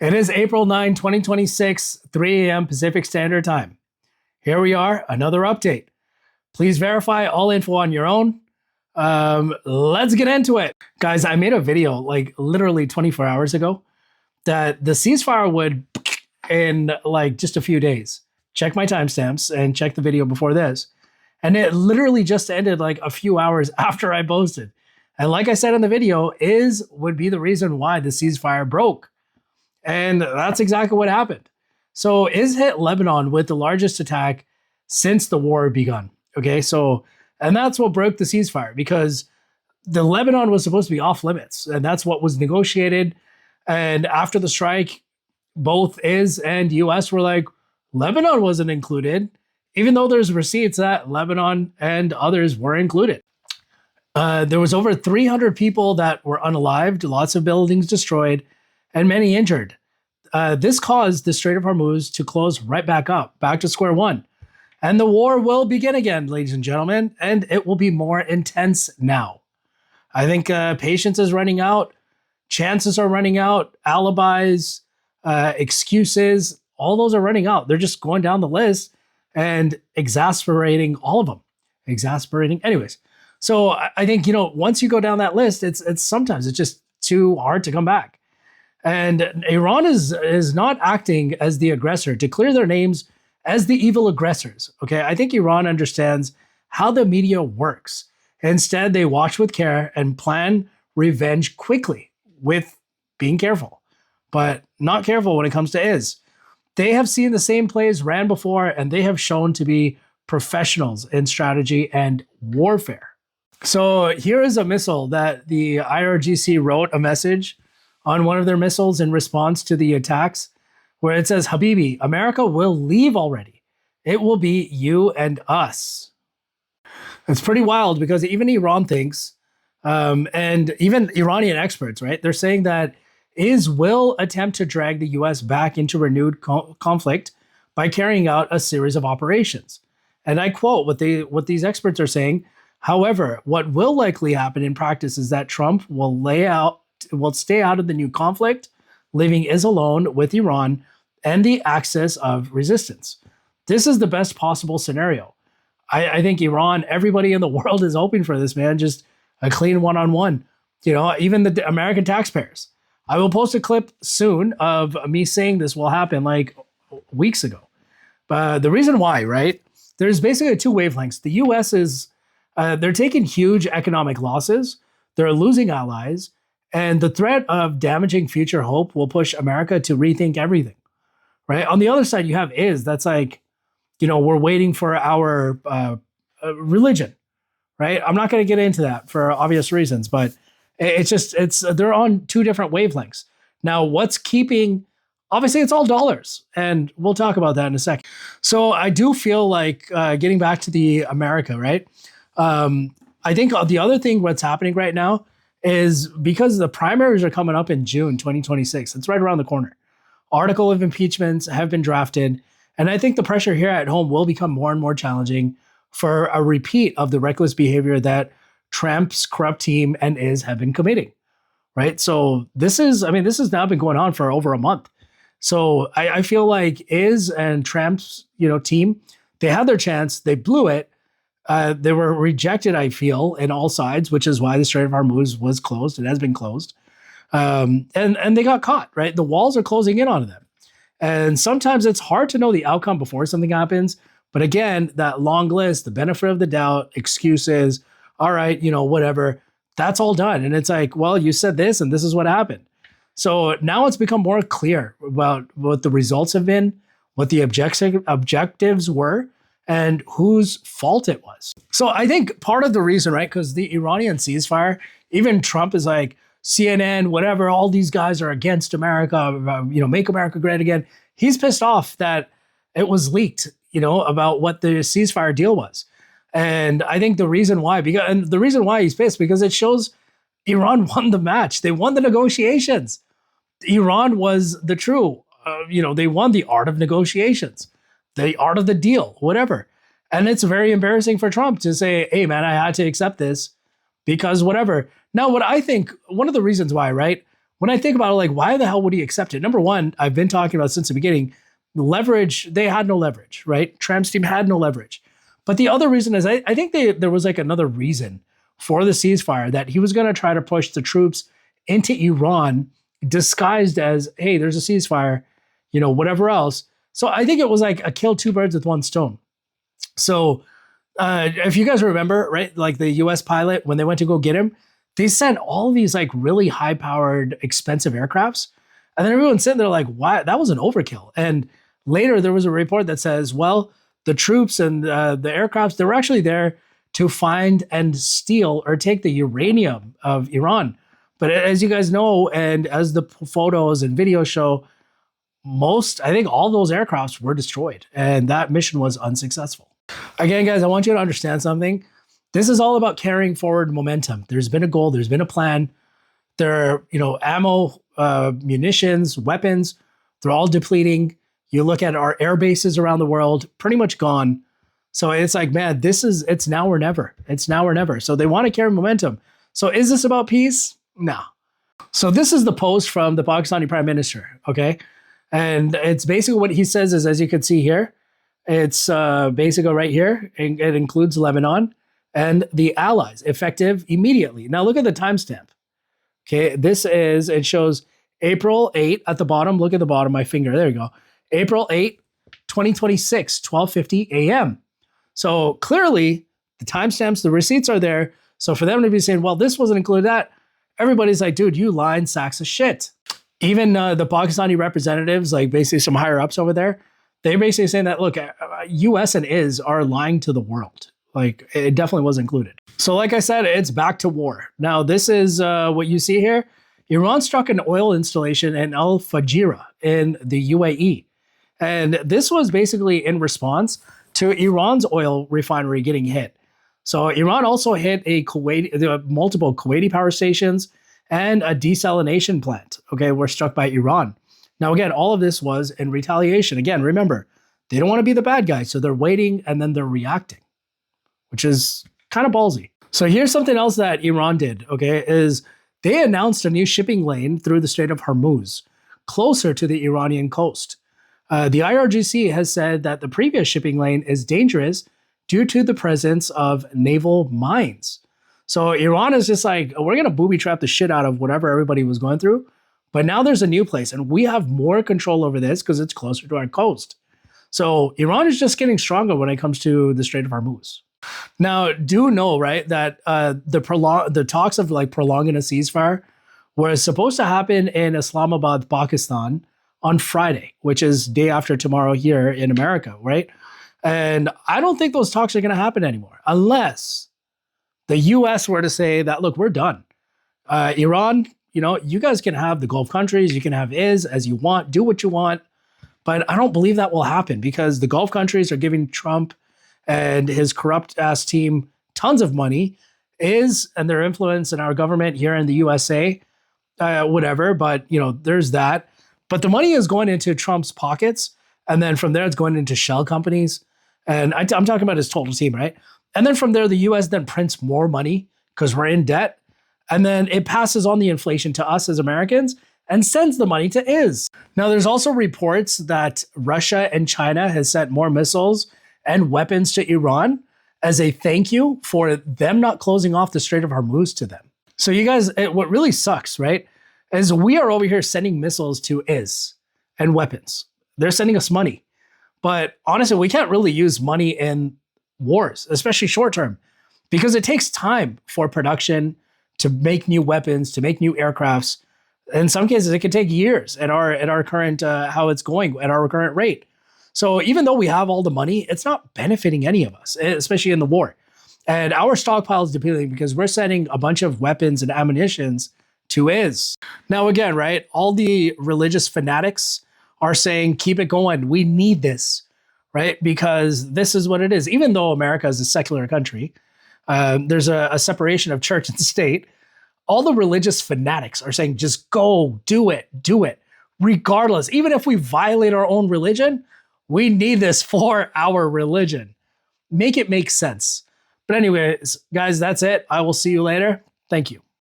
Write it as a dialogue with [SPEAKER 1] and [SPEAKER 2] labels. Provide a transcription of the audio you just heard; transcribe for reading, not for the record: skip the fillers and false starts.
[SPEAKER 1] It is April 9, 2026, 3 a.m. Pacific Standard Time. Here we are, another update. Please verify all info on your own. Let's get into it. Guys, I made a video like literally 24 hours ago that the ceasefire would in like just a few days. Check my timestamps and check the video before this. And it literally just ended like a few hours after I posted. And like I said in the video, would be the reason why the ceasefire broke. And that's exactly what happened. So IS hit Lebanon with the largest attack since the war begun. Okay, so, and that's what broke the ceasefire because the Lebanon was supposed to be off limits, and that's what was negotiated. And after the strike, both IS and US were like, Lebanon wasn't included, even though there's receipts that Lebanon and others were included. There was over 300 people that were unalived, lots of buildings destroyed, and many injured. This caused the Strait of Hormuz to close right back up, back to square one. And the war will begin again, ladies and gentlemen, and it will be more intense now. I think patience is running out, chances are running out, alibis, excuses, all those are running out. They're just going down the list and exasperating all of them. Anyways. So I think, once you go down that list, it's sometimes it's just too hard to come back. And Iran is not acting as the aggressor to clear their names as the evil aggressors. Okay, I think Iran understands how the media works. Instead, they watch with care and plan revenge quickly with being careful, but not careful when it comes to IS. They have seen the same plays ran before, and they have shown to be professionals in strategy and warfare. So here is a missile that the IRGC wrote a message on one of their missiles in response to the attacks, where it says, Habibi, America will leave already. It will be you and us. It's pretty wild because even Iran thinks, and even Iranian experts, right? They're saying that IS will attempt to drag the US back into renewed conflict by carrying out a series of operations. And I quote what these experts are saying. However, what will likely happen in practice is that Trump will stay out of the new conflict, leaving IS alone with Iran and the axis of resistance. This is the best possible scenario. I think Iran, everybody in the world is hoping for this, man. Just a clean one-on-one. Even the American taxpayers. I will post a clip soon of me saying this will happen like weeks ago. But the reason why, right? There's basically two wavelengths. The US is, they're taking huge economic losses. They're losing allies. And the threat of damaging future hope will push America to rethink everything, right? On the other side, you have IS. That's like, we're waiting for our religion, right? I'm not going to get into that for obvious reasons, but they're on two different wavelengths. Now, what's keeping, obviously it's all dollars, and we'll talk about that in a second. So I do feel like getting back to the America, right? I think the other thing what's happening right now is because the primaries are coming up in June 2026. It's right around the corner. Article of impeachments have been drafted. And I think the pressure here at home will become more and more challenging for a repeat of the reckless behavior that Trump's corrupt team and IS have been committing, right? So this has now been going on for over a month. So I feel like IS and Trump's, team, they had their chance. They blew it. They were rejected, I feel, in all sides, which is why the Strait of Hormuz was closed. It has been closed. And they got caught, right? The walls are closing in on them. And sometimes it's hard to know the outcome before something happens. But again, that long list, the benefit of the doubt, excuses, all right, whatever, that's all done. And it's like, well, you said this and this is what happened. So now it's become more clear about what the results have been, what the objectives were, and whose fault it was. So I think part of the reason, right, because the Iranian ceasefire, even Trump is like, CNN, whatever, all these guys are against America, make America great again. He's pissed off that it was leaked, about what the ceasefire deal was. And I think the reason why, he's pissed, because it shows Iran won the match. They won the negotiations. Iran was the true, they won the art of negotiations, the art of the deal, whatever. And it's very embarrassing for Trump to say, hey, man, I had to accept this because whatever. Now, what I think, one of the reasons why, right? when I think about it, like, why the hell would he accept it? Number one, I've been talking about since the beginning, leverage, they had no leverage, right? Trump's team had no leverage. But the other reason is I think there was like another reason for the ceasefire, that he was going to try to push the troops into Iran disguised as, hey, there's a ceasefire, whatever else. So I think it was like a kill two birds with one stone. So if you guys remember, right, like the US pilot, when they went to go get him, they sent all these like really high powered, expensive aircrafts. And then everyone's sitting there like, why? That was an overkill. And later there was a report that says, well, the troops and the aircrafts, they were actually there to find and steal or take the uranium of Iran. But as you guys know, and as the photos and videos show, I think all those aircrafts were destroyed, and that mission was unsuccessful. Again, guys, I want you to understand something. This is all about carrying forward momentum. There's been a goal, there's been a plan. There are, ammo, munitions, weapons, they're all depleting. You look at our air bases around the world, pretty much gone. So it's like, man, it's now or never. It's now or never. So they want to carry momentum. So is this about peace? No. So this is the post from the Pakistani Prime Minister, okay? And it's basically what he says is, as you can see here, it's basically right here. It includes Lebanon and the allies, effective immediately. Now look at the timestamp. Okay, it shows April 8 at the bottom. Look at the bottom, my finger. There you go. April 8, 2026, 12:50 a.m. So clearly the timestamps, the receipts are there. So for them to be saying, well, this wasn't included, that, everybody's like, dude, you lying sacks of shit. Even the Pakistani representatives, like basically some higher ups over there, they're basically saying that, look, US and are lying to the world. Like, it definitely was included. So like I said, it's back to war. Now, this is what you see here. Iran struck an oil installation in Al Fajira in the UAE. And this was basically in response to Iran's oil refinery getting hit. So Iran also hit multiple Kuwaiti power stations and a desalination plant, okay, were struck by Iran. Now, again, all of this was in retaliation. Again, remember, they don't want to be the bad guy, so they're waiting and then they're reacting, which is kind of ballsy. So here's something else that Iran did, okay, is they announced a new shipping lane through the Strait of Hormuz, closer to the Iranian coast. The IRGC has said that the previous shipping lane is dangerous due to the presence of naval mines. So Iran is just like, we're going to booby trap the shit out of whatever everybody was going through. But now there's a new place and we have more control over this because it's closer to our coast. So Iran is just getting stronger when it comes to the Strait of Hormuz. Now, do know, right, that the talks of like prolonging a ceasefire was supposed to happen in Islamabad, Pakistan on Friday, which is day after tomorrow here in America, right? And I don't think those talks are going to happen anymore unless the US were to say that, look, we're done. Iran, you guys can have the Gulf countries, you can have as you want, do what you want. But I don't believe that will happen because the Gulf countries are giving Trump and his corrupt ass team tons of money, and their influence in our government here in the USA, whatever. But, there's that. But the money is going into Trump's pockets. And then from there, it's going into shell companies. And I'm talking about his total team, right? And then from there, the US then prints more money because we're in debt. And then it passes on the inflation to us as Americans and sends the money to IS. Now, there's also reports that Russia and China has sent more missiles and weapons to Iran as a thank you for them not closing off the Strait of Hormuz to them. So you guys, what really sucks, right, is we are over here sending missiles to IS and weapons. They're sending us money. But honestly, we can't really use money in wars, especially short term, because it takes time for production to make new weapons, to make new aircrafts. In some cases, it could take years at our current, how it's going at our current rate. So even though we have all the money, it's not benefiting any of us, especially in the war. And our stockpile is depleting because we're sending a bunch of weapons and ammunitions to IS. Now, again, right, all the religious fanatics are saying, keep it going. We need this, right? Because this is what it is. Even though America is a secular country, there's a separation of church and state. All the religious fanatics are saying, just go, do it, regardless. Even if we violate our own religion, we need this for our religion. Make it make sense. But anyways, guys, that's it. I will see you later. Thank you.